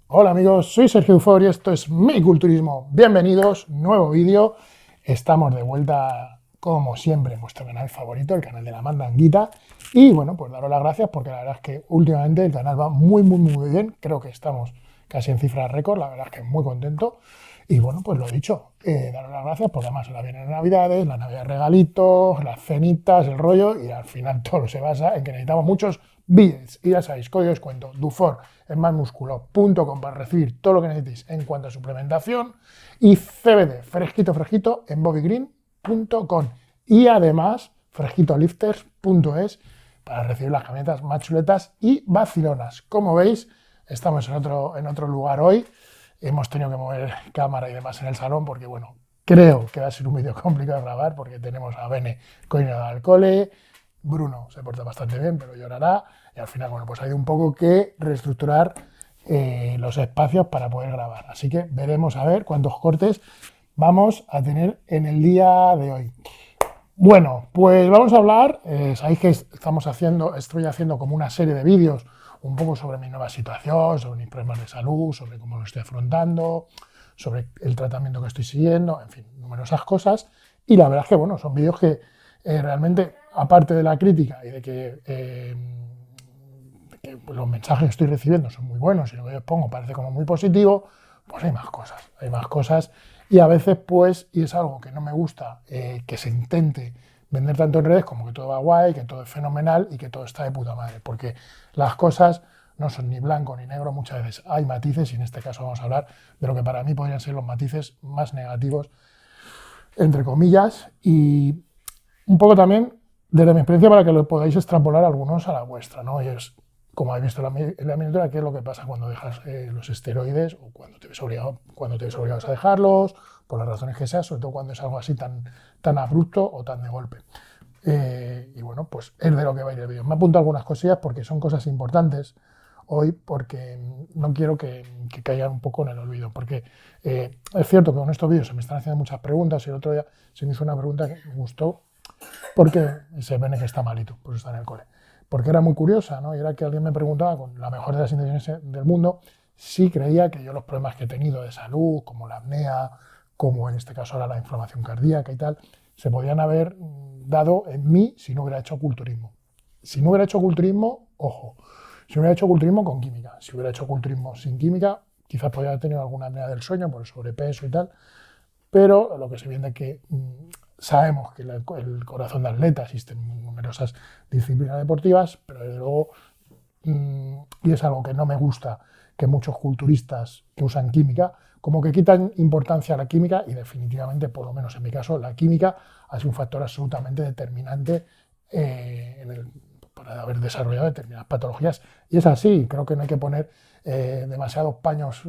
Hola amigos, soy Sergio Ufor y esto es Mi Culturismo. Bienvenidos, nuevo vídeo. Estamos de vuelta, como siempre, en vuestro canal favorito, el canal de la Mandanguita. Y bueno, pues daros las gracias porque la verdad es que últimamente el canal va muy bien. Creo que estamos casi en cifras récord, la verdad es que muy contento. Y bueno, pues lo dicho, daros las gracias porque además ahora vienen las navidades, regalitos, las cenitas, el rollo, y al final todo se basa en que necesitamos muchos billets. Y ya sabéis, código de descuento, DUFOR en másmusculo.com para recibir todo lo que necesitéis en cuanto a suplementación, y CBD, fresquito, en bobbygreen.com. Y además, fresquitolifters.es para recibir las camisetas más chuletas y vacilonas. Como veis, estamos en otro lugar hoy. Hemos tenido que mover cámara y demás en el salón porque, bueno, creo que va a ser un vídeo complicado de grabar porque tenemos a Bene con al cole, Bruno se porta bastante bien, pero llorará, y al final, bueno, pues hay un poco que reestructurar los espacios para poder grabar. Así que veremos a ver cuántos cortes vamos a tener en el día de hoy. Bueno, pues vamos a hablar, sabéis que estoy haciendo como una serie de vídeos un poco sobre mi nueva situación, sobre mis problemas de salud, sobre cómo lo estoy afrontando, sobre el tratamiento que estoy siguiendo, en fin, numerosas cosas. Y la verdad es que, bueno, son vídeos que realmente, aparte de la crítica y de que los mensajes que estoy recibiendo son muy buenos y lo que yo pongo parece como muy positivo, pues hay más cosas, y a veces pues, y es algo que no me gusta, que se intente vender tanto en redes como que todo va guay, que todo es fenomenal y que todo está de puta madre, porque las cosas no son ni blanco ni negro, muchas veces hay matices, y en este caso vamos a hablar de lo que para mí podrían ser los matices más negativos, entre comillas, y un poco también desde mi experiencia para que lo podáis extrapolar algunos a la vuestra, ¿no? Y es, como habéis visto en la miniatura, qué es lo que pasa cuando dejas los esteroides o cuando te ves obligado a dejarlos, por las razones que sea, sobre todo cuando es algo así tan abrupto o tan de golpe. Y bueno, pues es de lo que va a ir el vídeo. Me apunto algunas cosillas porque son cosas importantes hoy, porque no quiero que caigan un poco en el olvido, porque es cierto que con estos vídeos se me están haciendo muchas preguntas, y el otro día se me hizo una pregunta que me gustó porque se ve que está malito, pues está en el cole. Porque era muy curiosa, ¿no? Y era que alguien me preguntaba, con la mejor de las intenciones del mundo, si creía que yo los problemas que he tenido de salud, como la apnea, como en este caso ahora la inflamación cardíaca y tal, se podían haber dado en mí si no hubiera hecho culturismo. Si no hubiera hecho culturismo, ojo, si no hubiera hecho culturismo con química, si hubiera hecho culturismo sin química, quizás podría haber tenido alguna apnea del sueño por el sobrepeso y tal, pero lo que se viene es que sabemos que el corazón de atleta existen numerosas disciplinas deportivas, pero desde luego, y es algo que no me gusta, que muchos culturistas que usan química, como que quitan importancia a la química, y definitivamente, por lo menos en mi caso, la química ha sido un factor absolutamente determinante para haber desarrollado determinadas patologías. Y es así, creo que no hay que poner demasiados paños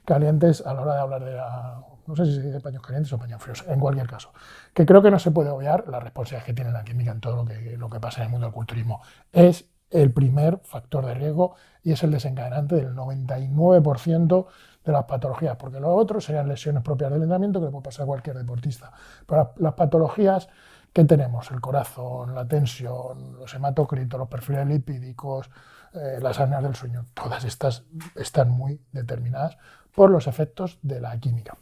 calientes a la hora de hablar de la... No sé si se dice paños calientes o paños fríos, en cualquier caso. Que creo que no se puede obviar la responsabilidad que tiene la química en todo lo que pasa en el mundo del culturismo. Es el primer factor de riesgo y es el desencadenante del 99% de las patologías, porque lo otro serían lesiones propias del entrenamiento que le puede pasar a cualquier deportista. Pero las patologías que tenemos, el corazón, la tensión, los hematocritos, los perfiles lipídicos, las apneas del sueño, todas estas están muy determinadas por los efectos de la química.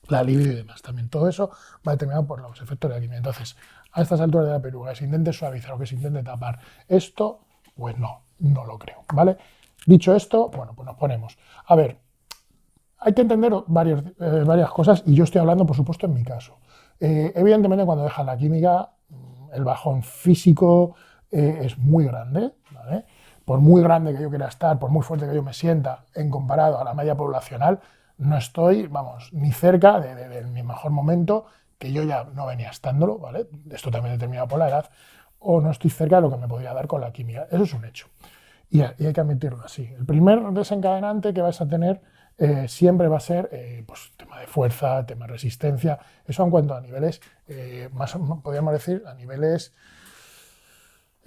La libido y demás también. Todo eso va determinado por los efectos de la química. Entonces, a estas alturas de la peluca, que se intente suavizar o que se intente tapar esto, pues no lo creo, ¿vale? Dicho esto, bueno, pues nos ponemos. A ver, hay que entender varias cosas, y yo estoy hablando, por supuesto, en mi caso. Evidentemente, cuando dejas la química, el bajón físico es muy grande, ¿vale? Por muy grande que yo quiera estar, por muy fuerte que yo me sienta en comparado a la media poblacional, no estoy, vamos, ni cerca de mi mejor momento, que yo ya no venía estándolo, ¿vale? Esto también determinado por la edad, o no estoy cerca de lo que me podría dar con la química. Eso es un hecho. Y hay que admitirlo así. El primer desencadenante que vais a tener siempre va a ser pues, tema de fuerza, tema de resistencia. Eso en cuanto a niveles, más podríamos decir, a niveles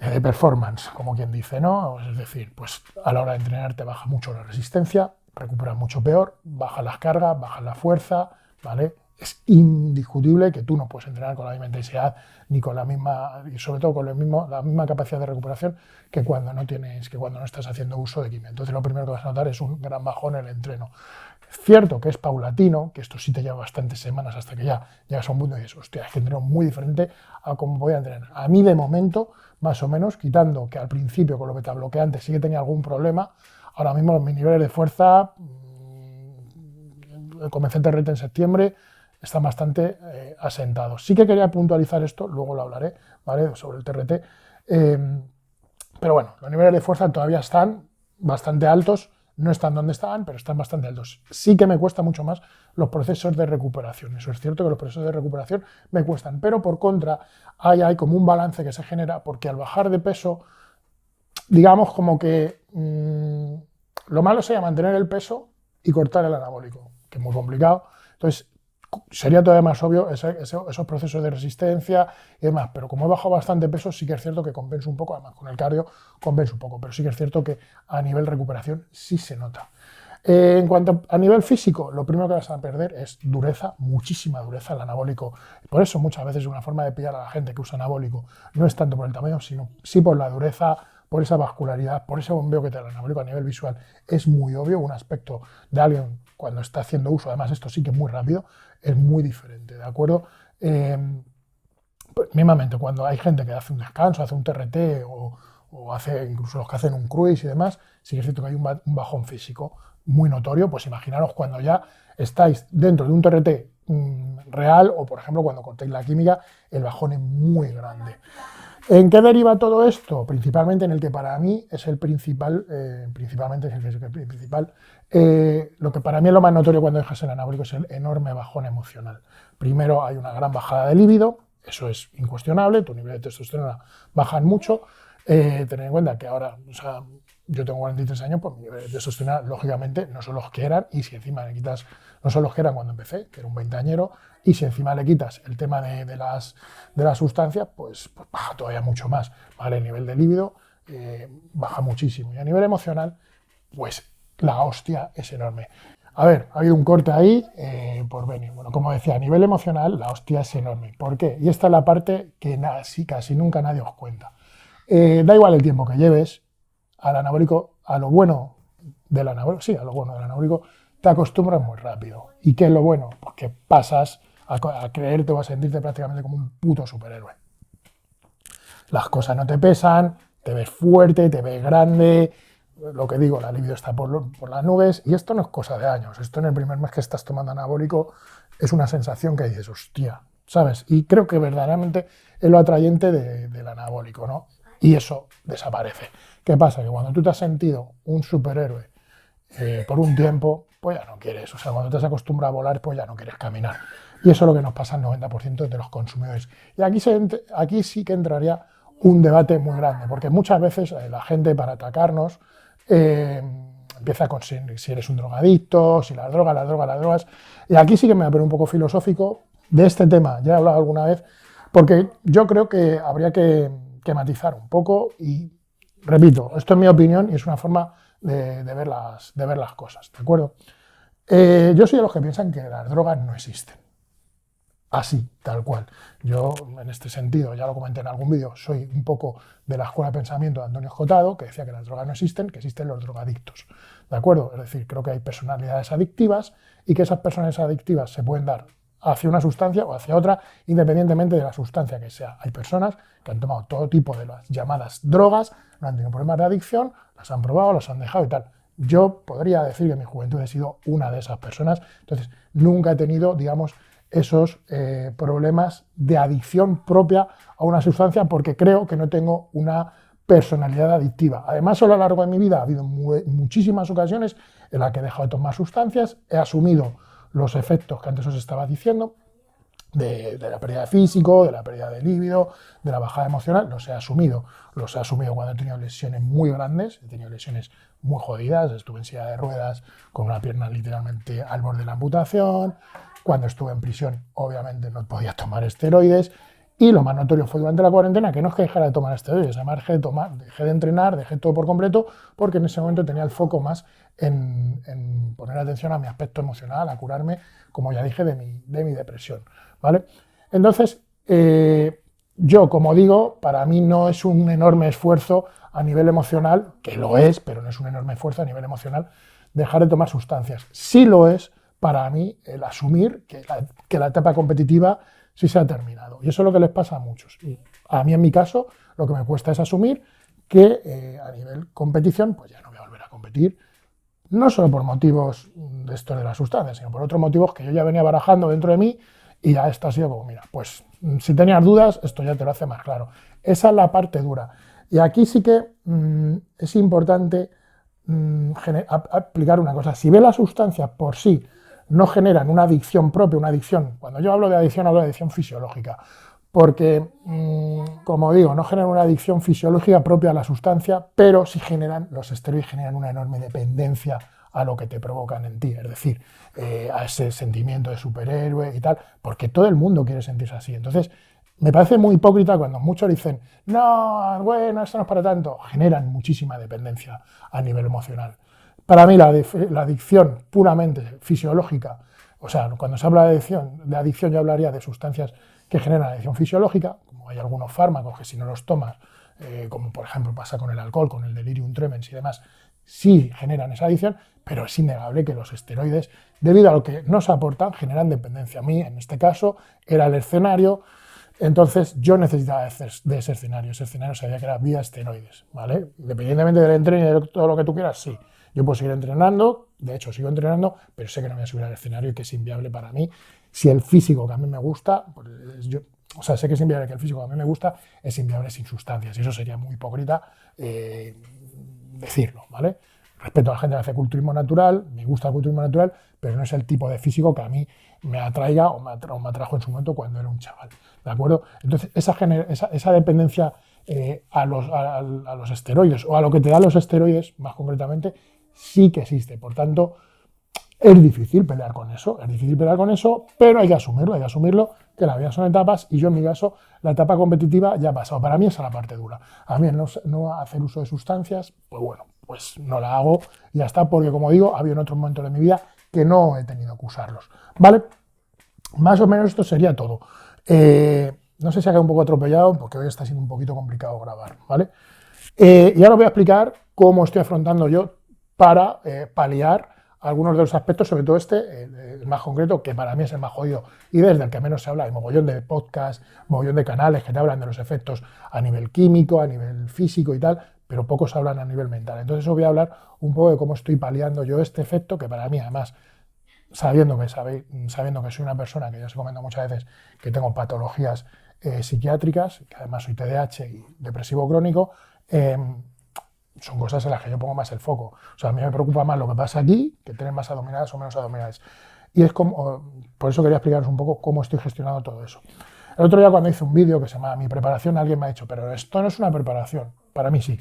de performance, como quien dice, ¿no? Es decir, pues a la hora de entrenar te baja mucho la resistencia, recuperas mucho peor, bajas las cargas, bajas la fuerza, ¿vale? es indiscutible que tú no puedes entrenar con la misma intensidad ni con la misma, y sobre todo con la misma capacidad de recuperación que cuando no estás haciendo uso de quimio. Entonces lo primero que vas a notar es un gran bajón en el entreno. Cierto que es paulatino, que esto sí te lleva bastantes semanas hasta que ya llegas a un punto y dices, hostia, es que entreno muy diferente a cómo voy a entrenar. A mí de momento, más o menos, quitando que al principio con los betabloqueantes sí que tenía algún problema, ahora mismo mis niveles de fuerza, comencé el TRT en septiembre, están bastante asentados. Sí que quería puntualizar esto, luego lo hablaré, ¿vale?, sobre el TRT, pero bueno, los niveles de fuerza todavía están bastante altos, no están donde estaban, pero están bastante altos. Sí que me cuesta mucho más los procesos de recuperación. Eso es cierto que los procesos de recuperación me cuestan, pero por contra hay como un balance que se genera porque al bajar de peso, digamos como que lo malo sería mantener el peso y cortar el anabólico, que es muy complicado. Entonces sería todavía más obvio esos procesos de resistencia y demás, pero como he bajado bastante peso, sí que es cierto que compenso un poco, además con el cardio compenso un poco, pero sí que es cierto que a nivel recuperación sí se nota. En cuanto a nivel físico, lo primero que vas a perder es dureza, muchísima dureza el anabólico. Por eso muchas veces una forma de pillar a la gente que usa anabólico no es tanto por el tamaño, sino sí por la dureza, por esa vascularidad, por ese bombeo que te da el anabólico a nivel visual. Es muy obvio, un aspecto de alguien cuando está haciendo uso, además esto sí que es muy rápido, es muy diferente, ¿de acuerdo? Pues, mismamente, cuando hay gente que hace un descanso, hace un TRT o hace incluso los que hacen un cruise y demás, sí que es cierto que hay un bajón físico muy notorio, pues imaginaros cuando ya estáis dentro de un TRT real o, por ejemplo, cuando cortéis la química, el bajón es muy grande. ¿En qué deriva todo esto? Principalmente en el que para mí es el principal, lo que para mí es lo más notorio cuando dejas el anabólico es el enorme bajón emocional. Primero hay una gran bajada de líbido, eso es incuestionable, tu nivel de testosterona bajan mucho. Tener en cuenta que ahora, o sea, yo tengo 43 años, pues mi nivel de testosterona, lógicamente, no son los que eran, y si encima le quitas, no son los que eran cuando empecé, que era un veinteañero, y si encima le quitas el tema de las sustancias, pues baja todavía mucho más, ¿vale? El nivel de líbido baja muchísimo. Y a nivel emocional, pues la hostia es enorme. A ver, ha habido un corte ahí por venir. Bueno, como decía, a nivel emocional, la hostia es enorme. ¿Por qué? Y esta es la parte que casi nunca nadie os cuenta. Da igual el tiempo que lleves, al anabólico, a lo bueno del anabólico, te acostumbras muy rápido. ¿Y qué es lo bueno? Pues que pasas a creerte o a sentirte prácticamente como un puto superhéroe. Las cosas no te pesan, te ves fuerte, te ves grande, lo que digo, la libido está por las nubes, y esto no es cosa de años, esto en el primer mes que estás tomando anabólico es una sensación que dices, hostia, ¿sabes? Y creo que verdaderamente es lo atrayente del anabólico, ¿no? Y eso desaparece. ¿Qué pasa? Que cuando tú te has sentido un superhéroe por un tiempo, pues ya no quieres. O sea, cuando te has acostumbrado a volar, pues ya no quieres caminar. Y eso es lo que nos pasa al 90% de los consumidores. Y aquí sí que entraría un debate muy grande, porque muchas veces la gente, para atacarnos, empieza con si eres un drogadicto, si las drogas. Y aquí sí que me voy a poner un poco filosófico de este tema. Ya he hablado alguna vez, porque yo creo que habría que matizar un poco y, repito, esto es mi opinión y es una forma de ver las cosas, ¿de acuerdo? Yo soy de los que piensan que las drogas no existen. Así, tal cual. Yo, en este sentido, ya lo comenté en algún vídeo, soy un poco de la escuela de pensamiento de Antonio Escotado, que decía que las drogas no existen, que existen los drogadictos. ¿De acuerdo? Es decir, creo que hay personalidades adictivas y que esas personalidades adictivas se pueden dar hacia una sustancia o hacia otra, independientemente de la sustancia que sea. Hay personas que han tomado todo tipo de las llamadas drogas, no han tenido problemas de adicción, las han probado, las han dejado y tal. Yo podría decir que en mi juventud he sido una de esas personas, entonces nunca he tenido, digamos, esos problemas de adicción propia a una sustancia porque creo que no tengo una personalidad adictiva. Además, a lo largo de mi vida ha habido muchísimas ocasiones en las que he dejado de tomar sustancias, he asumido los efectos que antes os estaba diciendo, de la pérdida de físico, de la pérdida de líbido, de la bajada emocional, los he asumido cuando he tenido lesiones muy grandes, he tenido lesiones muy jodidas, estuve en silla de ruedas con una pierna literalmente al borde de la amputación, cuando estuve en prisión obviamente no podía tomar esteroides, Y lo más notorio fue durante la cuarentena, que no es que dejara de tomar esteroides, además dejé de entrenar, dejé todo por completo, porque en ese momento tenía el foco más en poner atención a mi aspecto emocional, a curarme, como ya dije, de mi depresión, ¿vale? Entonces, yo, como digo, para mí no es un enorme esfuerzo a nivel emocional, que lo es, pero no es un enorme esfuerzo a nivel emocional, dejar de tomar sustancias. Sí lo es para mí el asumir que la etapa competitiva sí se ha terminado. Y eso es lo que les pasa a muchos. Y a mí, en mi caso, lo que me cuesta es asumir que a nivel competición, pues ya no voy a volver a competir, no solo por motivos de esto de las sustancias, sino por otros motivos que yo ya venía barajando dentro de mí y ya esto ha sido como, mira, pues si tenías dudas, esto ya te lo hace más claro. Esa es la parte dura. Y aquí sí que es importante aplicar una cosa. Si ve las sustancias por sí no generan una adicción propia, una adicción, cuando yo hablo de adicción, hablo de adicción fisiológica, porque, como digo, no generan una adicción fisiológica propia a la sustancia, pero sí generan, los esteroides generan una enorme dependencia a lo que te provocan en ti, es decir, a ese sentimiento de superhéroe y tal, porque todo el mundo quiere sentirse así. Entonces, me parece muy hipócrita cuando muchos dicen, no, bueno, esto no es para tanto, generan muchísima dependencia a nivel emocional. Para mí la adicción puramente fisiológica, o sea, cuando se habla de adicción yo hablaría de sustancias que generan adicción fisiológica, como hay algunos fármacos que si no los tomas, como por ejemplo pasa con el alcohol, con el delirium tremens y demás, sí generan esa adicción, pero es innegable que los esteroides, debido a lo que nos aportan, generan dependencia. A mí, en este caso, era el escenario. Entonces yo necesitaba de ese escenario sabía que era vía esteroides, ¿vale? Independientemente del entreno y de todo lo que tú quieras, sí. Yo puedo seguir entrenando, de hecho sigo entrenando, pero sé que no voy a subir al escenario y que es inviable para mí. Si el físico que a mí me gusta, pues sé que es inviable que el físico que a mí me gusta es inviable sin sustancias, y eso sería muy hipócrita decirlo, ¿vale? Respeto a la gente que hace culturismo natural, me gusta el culturismo natural, pero no es el tipo de físico que a mí me atraiga o me atrajo en su momento cuando era un chaval, ¿de acuerdo? Entonces, esa dependencia a los esteroides o a lo que te dan los esteroides, más concretamente, sí que existe. Por tanto, es difícil pelear con eso, pero hay que asumirlo, que la vida son etapas y yo en mi caso la etapa competitiva ya ha pasado. Para mí esa es la parte dura. A mí no hacer uso de sustancias, pues bueno, pues no la hago y ya está, porque como digo, había en otros momentos de mi vida que no he tenido que usarlos, ¿vale? Más o menos esto sería todo. No sé si ha quedado un poco atropellado porque hoy está siendo un poquito complicado grabar, ¿vale? Y ahora voy a explicar cómo estoy afrontando yo para paliar algunos de los aspectos, sobre todo el más concreto, que para mí es el más jodido y desde el que menos se habla. Hay mogollón de podcasts, mogollón de canales que te hablan de los efectos a nivel químico, a nivel físico y tal, pero pocos hablan a nivel mental. Entonces os voy a hablar un poco de cómo estoy paliando yo este efecto, que para mí además, sabiendo que soy una persona, que ya os he comentado muchas veces, que tengo patologías psiquiátricas, que además soy TDAH y depresivo crónico, son cosas en las que yo pongo más el foco. O sea, a mí me preocupa más lo que pasa aquí que tener más abdominales o menos abdominales. Y es como, por eso quería explicaros un poco cómo estoy gestionando todo eso. El otro día cuando hice un vídeo que se llama Mi preparación, alguien me ha dicho, pero esto no es una preparación. Para mí sí.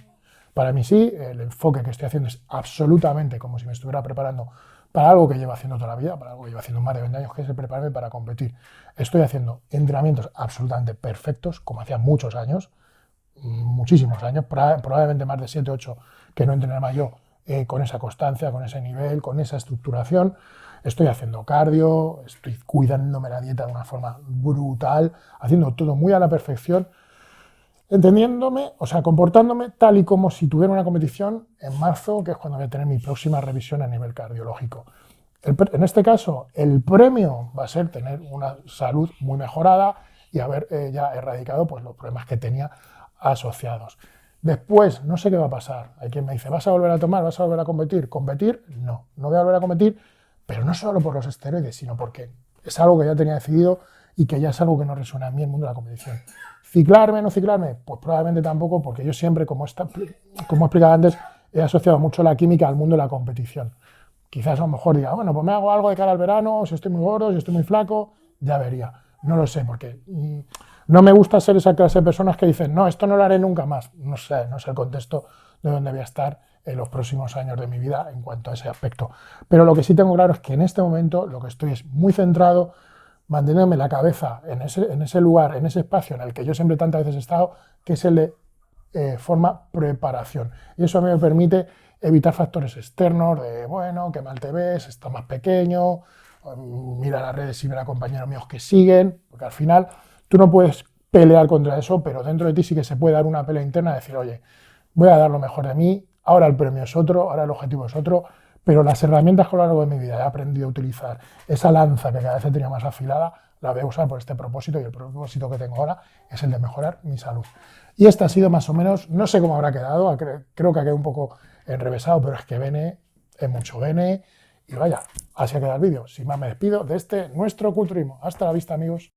Para mí sí, el enfoque que estoy haciendo es absolutamente como si me estuviera preparando para algo que llevo haciendo toda la vida, para algo que llevo haciendo más de 20 años, que es el prepararme para competir. Estoy haciendo entrenamientos absolutamente perfectos, como hacía muchos años, muchísimos años, probablemente más de 7, 8 que no entrenaba yo con esa constancia, con ese nivel, con esa estructuración. Estoy haciendo cardio, estoy cuidándome la dieta de una forma brutal, haciendo todo muy a la perfección, entendiéndome, o sea, comportándome tal y como si tuviera una competición en marzo, que es cuando voy a tener mi próxima revisión a nivel cardiológico. En este caso, el premio va a ser tener una salud muy mejorada y haber ya erradicado pues, los problemas que tenía asociados. Después, no sé qué va a pasar. Hay quien me dice, ¿vas a volver a tomar? ¿Vas a volver a competir? ¿Competir? No, no voy a volver a competir, pero no solo por los esteroides, sino porque es algo que ya tenía decidido y que ya es algo que no resuena en mí el mundo de la competición. ¿Ciclarme, no ciclarme? Pues probablemente tampoco, porque yo siempre, como he explicado antes, he asociado mucho la química al mundo de la competición. Quizás a lo mejor diga, bueno, pues me hago algo de cara al verano, si estoy muy gordo, si estoy muy flaco, ya vería. No lo sé, porque no me gusta ser esa clase de personas que dicen, no, esto no lo haré nunca más. No sé el contexto de donde voy a estar en los próximos años de mi vida en cuanto a ese aspecto. Pero lo que sí tengo claro es que en este momento lo que estoy es muy centrado, manteniéndome la cabeza en ese lugar, en ese espacio en el que yo siempre tantas veces he estado, que es el de forma preparación. Y eso a mí me permite evitar factores externos de, bueno, qué mal te ves, estás más pequeño, mira las redes y mira a compañeros míos que siguen, porque al final tú no puedes pelear contra eso, pero dentro de ti sí que se puede dar una pelea interna, decir, oye, voy a dar lo mejor de mí, ahora el premio es otro, ahora el objetivo es otro, pero las herramientas que a lo largo de mi vida he aprendido a utilizar, esa lanza que cada vez tenía más afilada, la voy a usar por este propósito, y el propósito que tengo ahora es el de mejorar mi salud. Y esta ha sido más o menos, no sé cómo habrá quedado, creo que ha quedado un poco enrevesado, pero es que Bene es mucho Bene, y vaya, así ha quedado el vídeo. Sin más me despido de este nuestro culturismo. Hasta la vista, amigos.